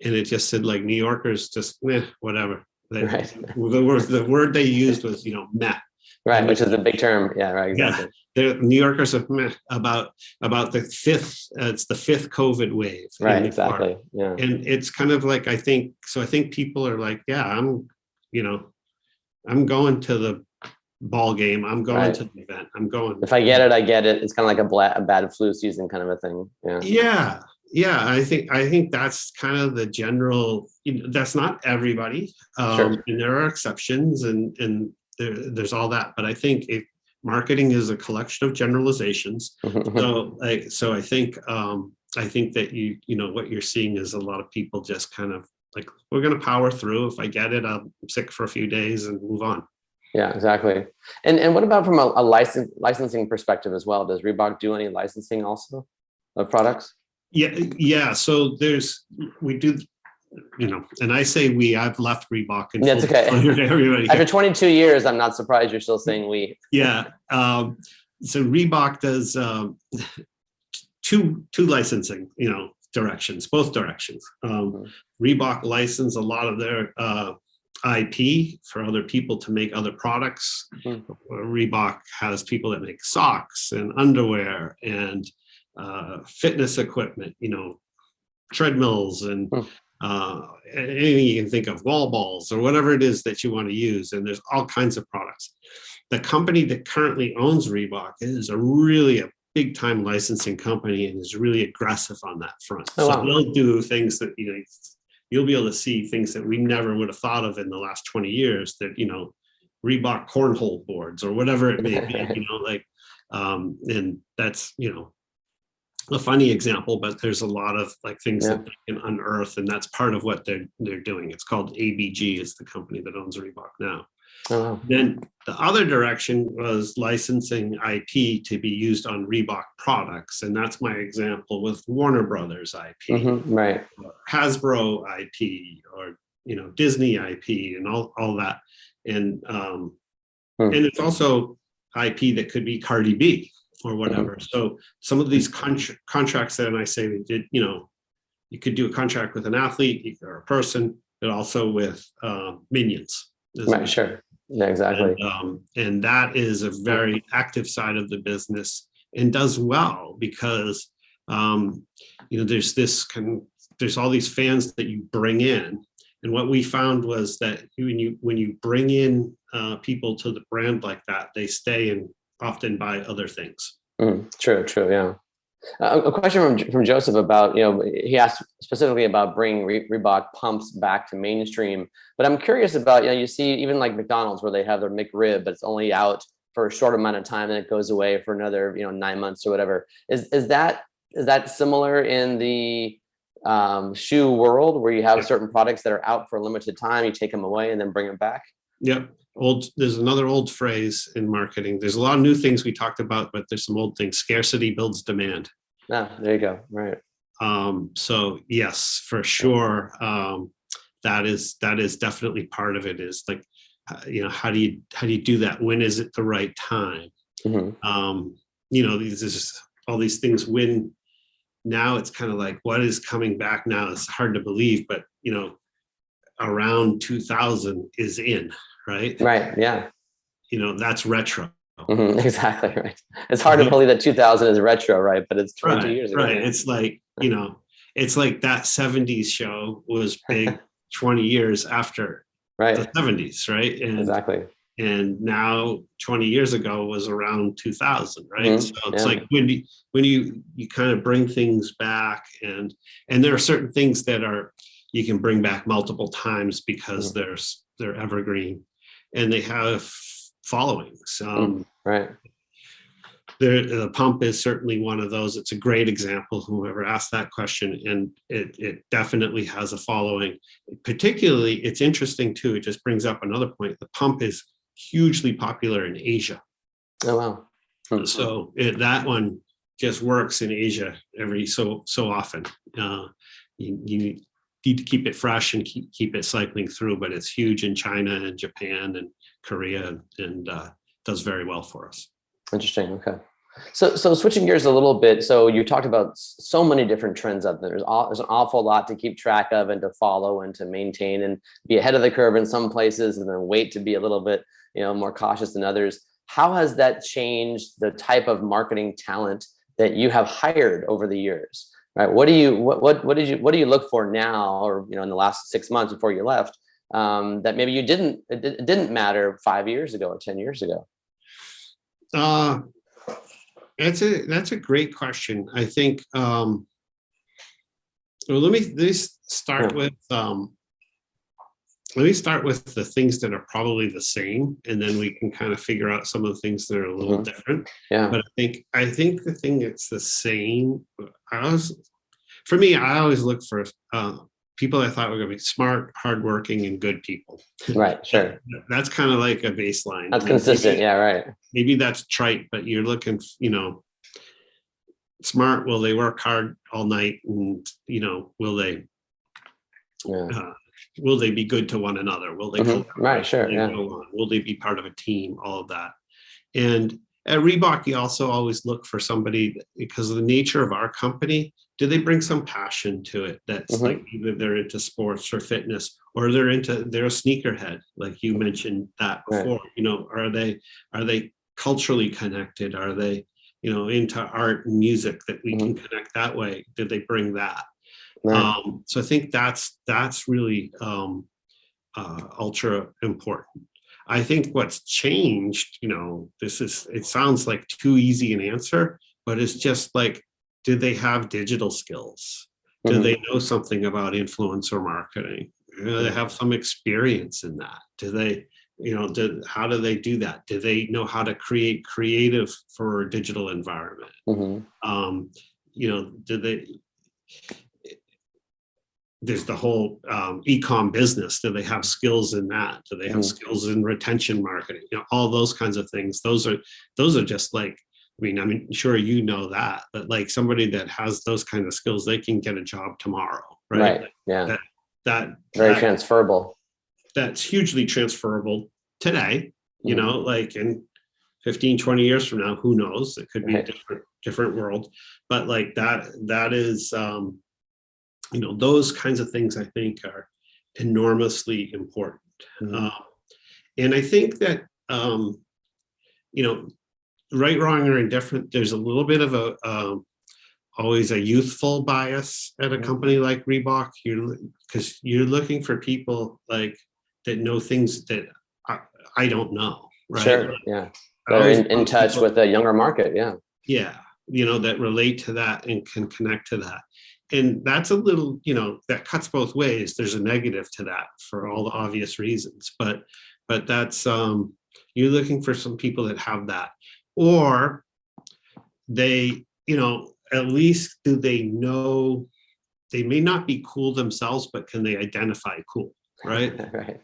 And it just said New Yorkers just whatever. The word they used was meh. Right, which is a big term. Yeah, right, exactly. The New Yorkers are meh about the fifth. It's the 5th COVID wave. Right, exactly. Yeah. And it's kind of I think people are like, yeah, I'm going to the ball game. I'm going to the event. I'm going. If I get it, I get it. It's kind of like a bad flu season kind of a thing. Yeah. Yeah, I think that's kind of the general, that's not everybody. Sure. And there are exceptions and there's all that. But I think marketing is a collection of generalizations. So I think that what you're seeing is a lot of people just kind of like, we're going to power through. If I get it, I'm sick for a few days and move on. Yeah, exactly. And what about from a licensing perspective as well? Does Reebok do any licensing also of products? Yeah. So we do, and I say I've left Reebok in Yeah, it's full okay. disclosure to everybody. After 22 years, I'm not surprised you're still saying we. Yeah. So Reebok does two licensing, directions, both directions. Reebok license a lot of their IP for other people to make other products. Reebok has people that make socks and underwear and fitness equipment, treadmills and anything you can think of, wall balls or whatever it is that you want to use. And there's all kinds of products. The company that currently owns Reebok is really a big time licensing company and is really aggressive on that front. Oh, wow. So they'll do things that, you'll be able to see things that we never would have thought of in the last 20 years that, Reebok cornhole boards or whatever it may be, and that's, a funny example, but there's a lot of like things that they can unearth, and that's part of what they're doing. It's called ABG, is the company that owns Reebok now. Oh, wow. Then the other direction was licensing IP to be used on Reebok products, and that's my example with Warner Brothers IP, right? Or Hasbro IP, or Disney IP, and all that, and it's also IP that could be Cardi B or whatever. So some of these contracts that I say we did, you could do a contract with an athlete or a person, but also with minions. Right, sure. Yeah, exactly. And that is a very active side of the business and does well because, there's all these fans that you bring in. And what we found was that when you bring in people to the brand like that, they stay and often buy other things. True, yeah. A question from Joseph about, he asked specifically about bringing Reebok pumps back to mainstream, but I'm curious about, you see even like McDonald's where they have their McRib, but it's only out for a short amount of time and it goes away for another, 9 months or whatever. Is that similar in the shoe world where you have certain products that are out for a limited time, you take them away and then bring them back? Yep. There's another old phrase in marketing. There's a lot of new things we talked about, but there's some old things. Scarcity builds demand. Ah, there you go. Right. So yes, for sure. That is definitely part of it, is like, how do you do that? When is it the right time? There's all these things. When now it's kind of like, what is coming back now? It's hard to believe, but around 2000 is in. Right. Yeah. That's retro. Exactly. Right. It's hard to believe that 2000 is retro, right? But it's 22 years ago. Right. It's like, it's like that 70s show was big 20 years after the 70s. Right. And exactly. And now 20 years ago was around 2000. Right. So it's like when you kind of bring things back, and there are certain things that you can bring back multiple times because they're evergreen. And they have followings. Right. The pump is certainly one of those. It's a great example, whoever asked that question. And it definitely has a following. Particularly, it's interesting too, it just brings up another point. The pump is hugely popular in Asia. Oh, wow. So that one just works in Asia every so often. You need to keep it fresh and keep it cycling through, but it's huge in China and Japan and Korea, and does very well for us. Interesting. Okay. So switching gears a little bit. So you talked about so many different trends out there. There's an awful lot to keep track of and to follow and to maintain and be ahead of the curve in some places and then wait to be a little bit, more cautious than others. How has that changed the type of marketing talent that you have hired over the years? Right. What do you look for now, or in the last 6 months before you left, that maybe it didn't matter 5 years ago or 10 years ago? That's a great question. I think Well, let me start with the things that are probably the same, and then we can kind of figure out some of the things that are a little different. Yeah. But I think the thing that's the same, for me, I always look for people I thought were going to be smart, hardworking, and good people. Right. Sure. That's kind of like a baseline. That's consistent. Yeah. Right. Maybe that's trite, but you're looking, smart. Will they work hard all night? And, will they be good to one another? Will they right? Sure. Yeah. Will they be part of a team? All of that. And at Reebok, you also always look for somebody, because of the nature of our company, do they bring some passion to it? That's like either they're into sports or fitness, or they're a sneakerhead, like you mentioned that before. Right. Are they culturally connected? Are they, into art and music that we can connect that way? Did they bring that? Right. So I think that's really ultra important. I think what's changed, it sounds like too easy an answer, but it's just like, do they have digital skills? Do they know something about influencer marketing? Do they have some experience in that? Do they, how do they do that? Do they know how to create creative for a digital environment? Do they, there's the whole e-com business. Do they have skills in that? Do they have skills in retention marketing? All those kinds of things. Those are just like, I'm sure that, but like somebody that has those kind of skills, they can get a job tomorrow, right? Right. Yeah. That very transferable. That's hugely transferable today. Like in 15, 20 years from now, who knows? It could be a different world. But like that is those kinds of things I think are enormously important. And I think that, right, wrong, or indifferent, there's a little bit of always a youthful bias at a company like Reebok, because you're looking for people like that know things that I don't know, right? Sure, yeah. That are in touch with the younger market, yeah. Yeah, that relate to that and can connect to that. And that's a little, that cuts both ways. There's a negative to that for all the obvious reasons, but that's, you're looking for some people that have that, or they, at least do they know, they may not be cool themselves, but can they identify cool, right? Right.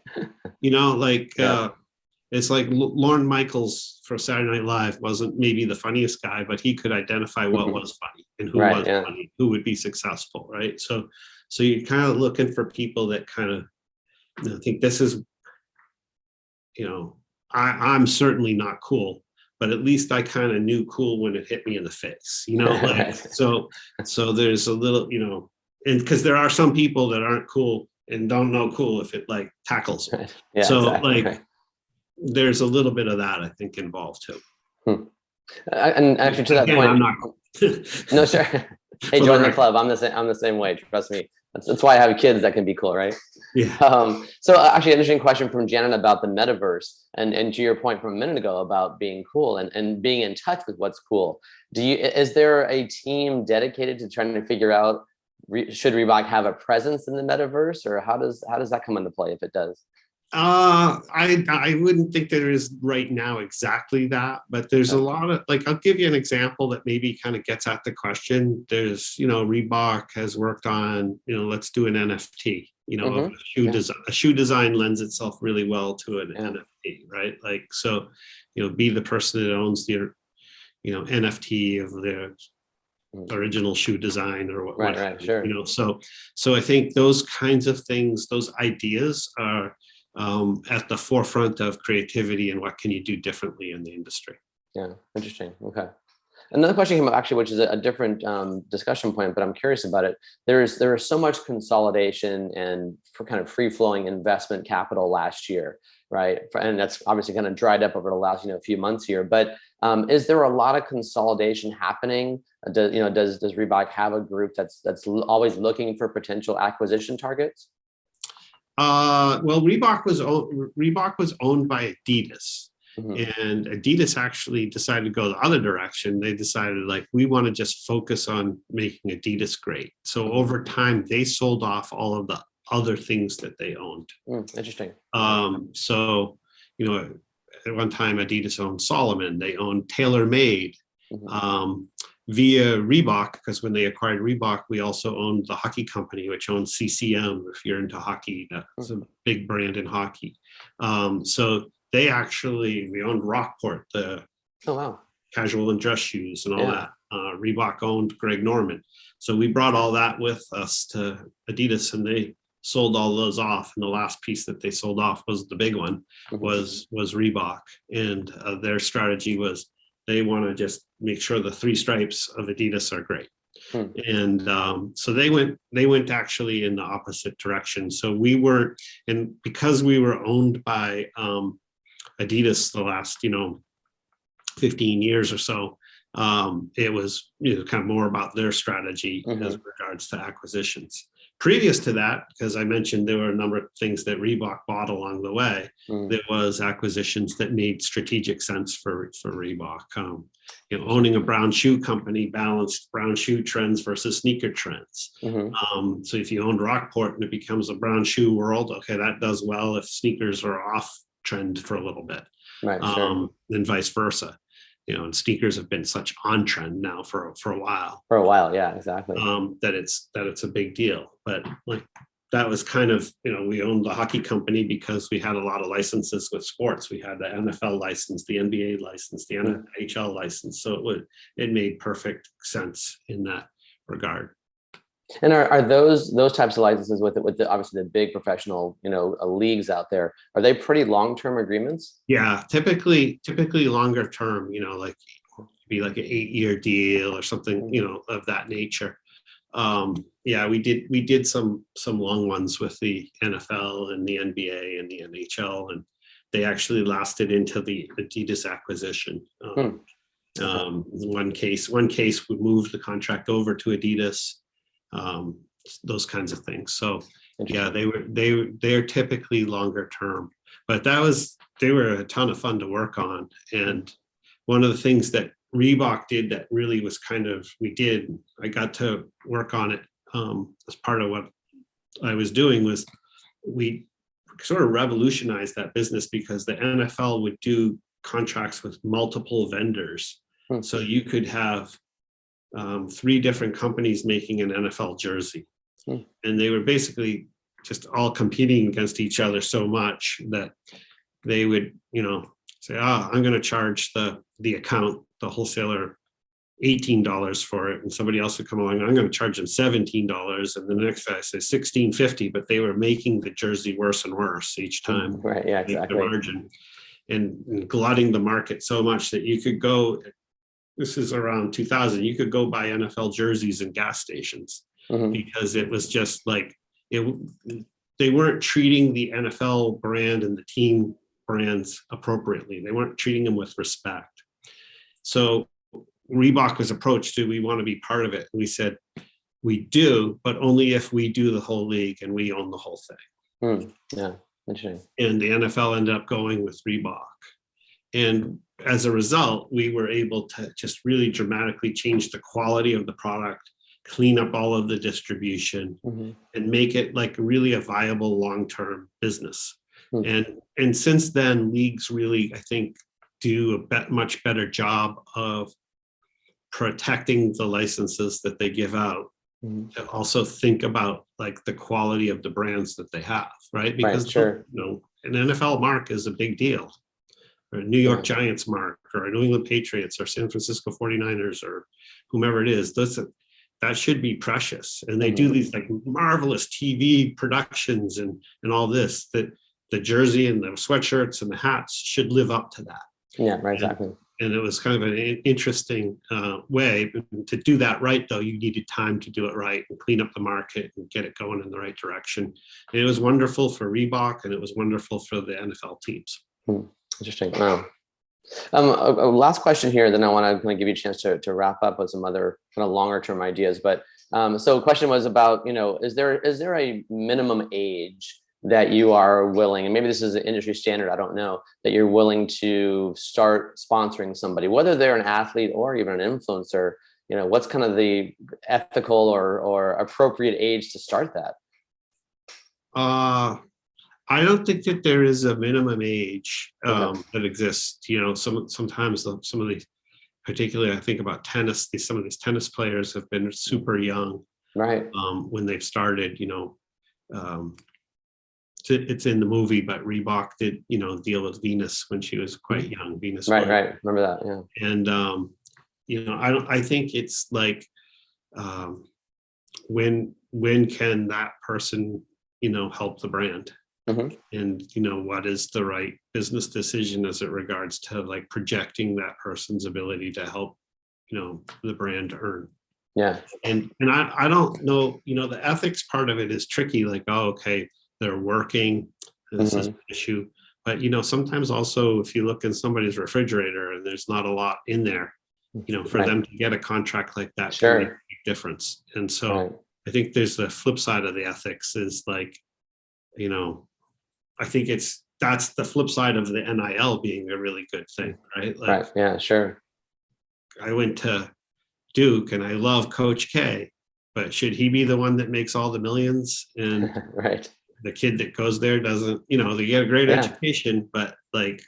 It's like Lorne Michaels for Saturday Night Live wasn't maybe the funniest guy, but he could identify what was funny and who was funny, who would be successful, right? So you're kind of looking for people that kind of, think this is, I'm certainly not cool, but at least I kind of knew cool when it hit me in the face, like, so there's a little, and because there are some people that aren't cool and don't know cool if it like tackles them. Yeah, so exactly. like, there's a little bit of that I think involved too. And actually, to that point, I'm not no, sure. Hey, join the club. I'm the same way. Trust me. That's why I have kids that can be cool, right? Yeah. So actually, an interesting question from Janet about the metaverse, and to your point from a minute ago about being cool and being in touch with what's cool. Is there a team dedicated to trying to figure out should Reebok have a presence in the metaverse, or how does that come into play if it does? I wouldn't think there is right now exactly that, but there's a lot of, like, I'll give you an example that maybe kind of gets at the question. There's, Reebok has worked on, let's do an NFT, of a shoe design lends itself really well to an NFT, right? Like, so, be the person that owns the, NFT of the original shoe design or what, right, sure. So I think those kinds of things, those ideas are at the forefront of creativity and what can you do differently in the industry. Yeah, interesting. Okay. Another question came up actually, which is a different discussion point, but I'm curious about it. There is so much consolidation and for kind of free-flowing investment capital last year, right? And that's obviously kind of dried up over the last few months here. But is there a lot of consolidation happening? Does Reebok have a group that's always looking for potential acquisition targets? Well, Reebok was owned by Adidas. And Adidas actually decided to go the other direction. They decided, like, we want to just focus on making Adidas great. So over time, they sold off all of the other things that they owned. Interesting. So, you know, at one time, Adidas owned Solomon. They owned TaylorMade. Via Reebok, because when they acquired Reebok, we also owned the hockey company, which owns CCM. If you're into hockey, that's a big brand in hockey. So we owned Rockport, the casual and dress shoes and all that. Reebok owned Greg Norman. So we brought all that with us to Adidas, and they sold all those off. And the last piece that they sold off was the big one, was Reebok. And their strategy was, they want to just make sure the three stripes of Adidas are great. And so they went actually in the opposite direction. So because we were owned by Adidas the last, 15 years or so, it was kind of more about their strategy as regards to acquisitions. Previous to that, because I mentioned there were a number of things that Reebok bought along the way, there was acquisitions that made strategic sense for Reebok. Owning a brown shoe company balanced brown shoe trends versus sneaker trends. So if you owned Rockport and it becomes a brown shoe world, okay, that does well if sneakers are off trend for a little bit, and vice versa. And sneakers have been such on trend now for a while. For a while, yeah, exactly. That it's a big deal. But like, that was kind of, we owned the hockey company because we had a lot of licenses with sports. We had the NFL license, the NBA license, the NHL license. So it made perfect sense in that regard. And are those types of licenses with obviously the big professional, leagues out there, are they pretty long-term agreements? Yeah, typically longer term, like be like an 8-year deal or something, of that nature. We did some long ones with the NFL and the NBA and the NHL, and they actually lasted into the Adidas acquisition. One case we moved the contract over to Adidas. Those kinds of things. So yeah, they're typically longer term, but they were a ton of fun to work on. And one of the things that Reebok did that really was I got to work on it as part of what I was doing, was we sort of revolutionized that business, because the NFL would do contracts with multiple vendors. So you could have 3 different companies making an NFL jersey. And they were basically just all competing against each other so much that they would, say, I'm going to charge the wholesaler $18 for it. And somebody else would come along, I'm going to charge them $17. And the next guy says $16.50, but they were making the jersey worse and worse each time. Right. Yeah, exactly. The margin and glutting the market so much that you could go, this is around 2000, you could go buy NFL jerseys in gas stations, because it was just like, they weren't treating the NFL brand and the team brands appropriately. They weren't treating them with respect. So Reebok was approached, do we want to be part of it? And we said, we do, but only if we do the whole league and we own the whole thing. Yeah, interesting. And the NFL ended up going with Reebok. And as a result, we were able to just really dramatically change the quality of the product, clean up all of the distribution, and make it like really a viable long-term business. And since then, leagues really, I think, do a much better job of protecting the licenses that they give out, to also think about like the quality of the brands that they have, right? Because an NFL mark is a big deal, or a New York Giants mark, or a New England Patriots, or San Francisco 49ers, or whomever it is. That should be precious. And they do these like marvelous TV productions and all this, that the jersey and the sweatshirts and the hats should live up to that. Yeah, right, exactly. And it was kind of an interesting way to do that right, though. You needed time to do it right and clean up the market and get it going in the right direction. And it was wonderful for Reebok, and it was wonderful for the NFL teams. Interesting. Wow. A last question here, then I want to kind of give you a chance to wrap up with some other kind of longer term ideas. But so the question was about, is there a minimum age that you are willing, and maybe this is an industry standard, I don't know, that you're willing to start sponsoring somebody, whether they're an athlete or even an influencer? What's kind of the ethical or appropriate age to start that? I don't think that there is a minimum age Okay. that exists. Sometimes some of these, particularly I think about tennis, some of these tennis players have been super young Right. when they've started. It's in the movie, but Reebok did deal with Venus when she was quite young. Venus. Right. Remember that? Yeah. And I think it's like when can that person help the brand? Mm-hmm. And what is the right business decision as it regards to like projecting that person's ability to help the brand earn. Yeah. And I don't know, the ethics part of it is tricky, like, oh, okay, they're working, this is an issue. But sometimes also if you look in somebody's refrigerator and there's not a lot in there, for them to get a contract like that can make a big difference. And so I think there's the flip side of the ethics is like, I think that's the flip side of the NIL being a really good thing, right? Like, Right. Yeah, sure. I went to Duke and I love Coach K, but should he be the one that makes all the millions? And Right. the kid that goes there doesn't, they get a great education, but like,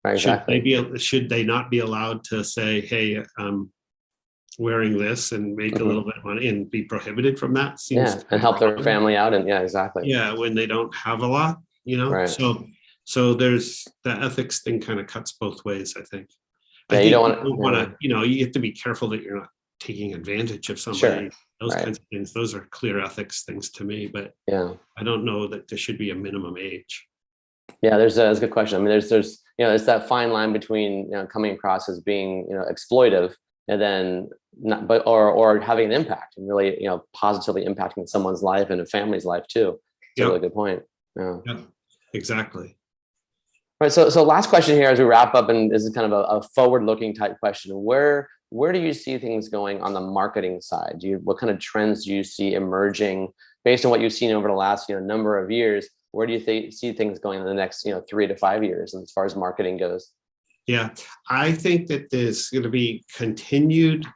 exactly. should they not be allowed to say, hey, wearing this and make a little bit of money and be prohibited from that? Seems and help their wrong. family out, and exactly. Yeah, when they don't have a lot, Right. So there's the ethics thing kind of cuts both ways, I think. Yeah, I think you don't want to, you have to be careful that you're not taking advantage of somebody. Those kinds of things, those are clear ethics things to me, but I don't know that there should be a minimum age. Yeah, that's a good question. I mean, there's it's that fine line between coming across as being exploitive and then not, but or having an impact and really positively impacting someone's life and a family's life too. It's a really good point. Yeah, exactly. Right. So last question here as we wrap up, and this is kind of a forward-looking type question. Where do you see things going on the marketing side? What kind of trends do you see emerging based on what you've seen over the last number of years? Where do you see things going in the next 3 to 5 years, and as far as marketing goes? Yeah, I think that there's going to be continued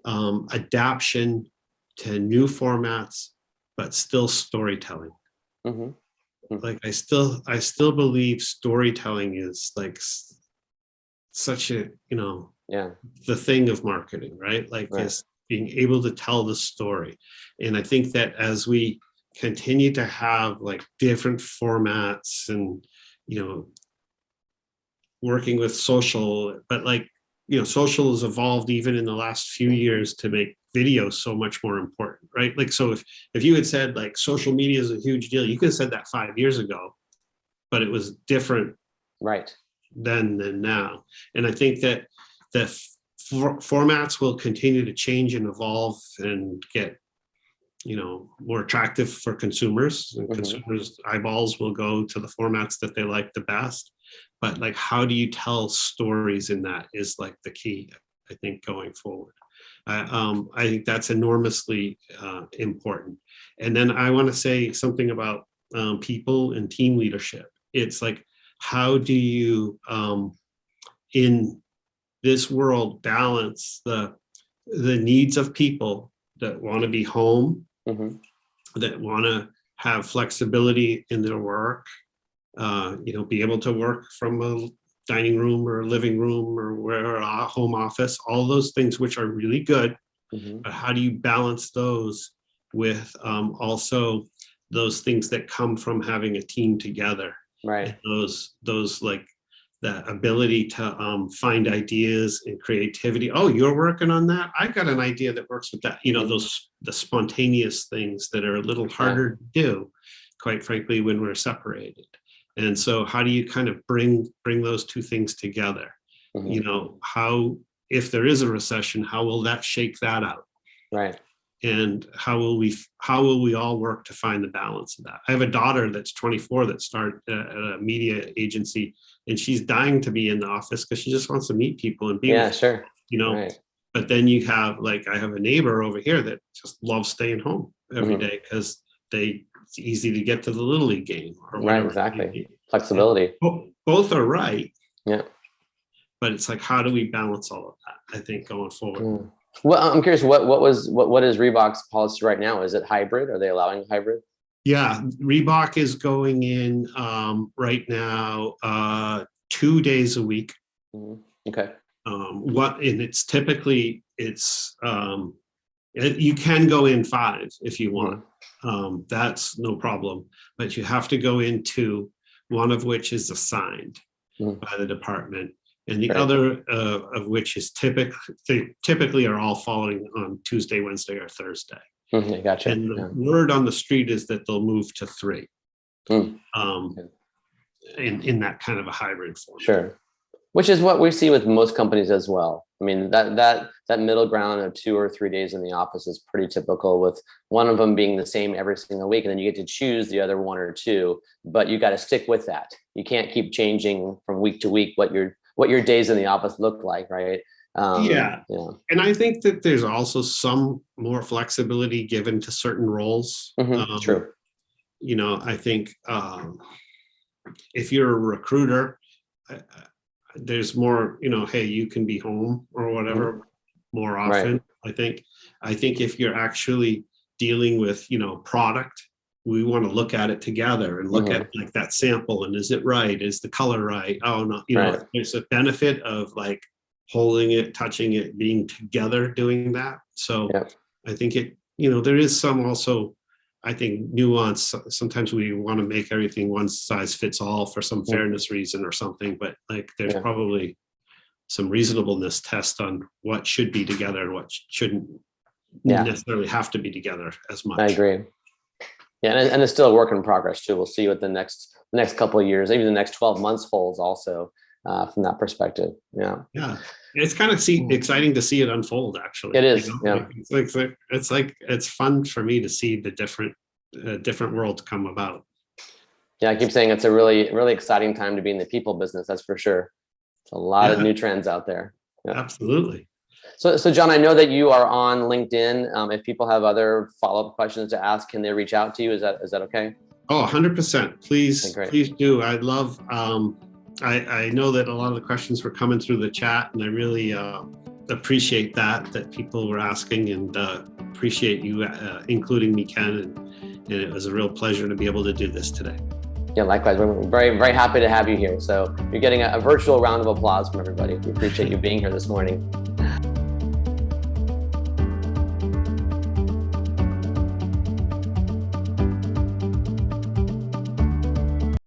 adaption to new formats, but still storytelling. Like I still believe storytelling is like such a the thing of marketing, right? Like is being able to tell the story. And I think that as we continue to have like different formats and working with social, but like social has evolved even in the last few years to make video so much more important, right? Like, so if you had said like social media is a huge deal, you could have said that 5 years ago, but it was different then than now. And I think that the formats will continue to change and evolve and get more attractive for consumers, and consumers' eyeballs will go to the formats that they like the best. But like, how do you tell stories in that is like the key, I think, going forward. I think that's enormously important. And then I want to say something about people and team leadership. It's like, how do you, in this world, balance the needs of people that want to be home, that want to have flexibility in their work, be able to work from a dining room or a living room or where a home office, all those things which are really good. But how do you balance those with also those things that come from having a team together? Right. And those like the ability to find ideas and creativity. Oh, you're working on that? I got an idea that works with that. The spontaneous things that are a little harder to do, quite frankly, when we're separated. And so how do you kind of bring those two things together? How, if there is a recession, how will that shake that out? Right. And how will we all work to find the balance of that? I have a daughter that's 24 that started at a media agency, and she's dying to be in the office because she just wants to meet people and be with them, Right. But then you have, like, I have a neighbor over here that just loves staying home every day because they it's easy to get to the Little League game or Right, whatever. exactly. Flexibility. Both are right. Yeah. But it's like, how do we balance all of that? I think going forward. Well, I'm curious, what is Reebok's policy right now? Is it hybrid? Are they allowing hybrid? Yeah, Reebok is going in right now 2 days a week. Okay. And it's typically you can go in 5 if you want. That's no problem, but you have to go in 2, one of which is assigned by the department, and the other of which is typically are all falling on Tuesday, Wednesday, or Thursday. Gotcha. And the word on the street is that they'll move to 3 in that kind of a hybrid form. Sure. Which is what we see with most companies as well. I mean, that middle ground of 2 or 3 days in the office is pretty typical, with one of them being the same every single week, and then you get to choose the other 1 or 2, but you got to stick with that. You can't keep changing from week to week what your days in the office look like, right? Yeah. And I think that there's also some more flexibility given to certain roles. True. I think if you're a recruiter, there's more, hey, you can be home or whatever more often. Right. I think if you're actually dealing with, product, we want to look at it together and look at like that sample, and is it right? Is the color right? Oh no, there's a benefit of like holding it, touching it, being together, doing that. So I think there is some also, I think, nuance. Sometimes we want to make everything one size fits all for some fairness reason or something, but like there's probably some reasonableness test on what should be together and what shouldn't necessarily have to be together as much. I agree. Yeah, and it's still a work in progress too. We'll see what the next couple of years, maybe the next 12 months holds also from that perspective. Yeah. It's kind of exciting to see it unfold. Actually, it is. It's fun for me to see the different worlds come about. Yeah, I keep saying it's a really, really exciting time to be in the people business. That's for sure. It's a lot of new trends out there. Yeah. Absolutely. So John, I know that you are on LinkedIn. If people have other follow-up questions to ask, can they reach out to you? Is that okay? Oh, 100%. Please do. I love. I know that a lot of the questions were coming through the chat, and I really appreciate that people were asking, and appreciate you including me, Ken, and it was a real pleasure to be able to do this today. Yeah, likewise. We're very, very happy to have you here. So you're getting a virtual round of applause from everybody. We appreciate you being here this morning.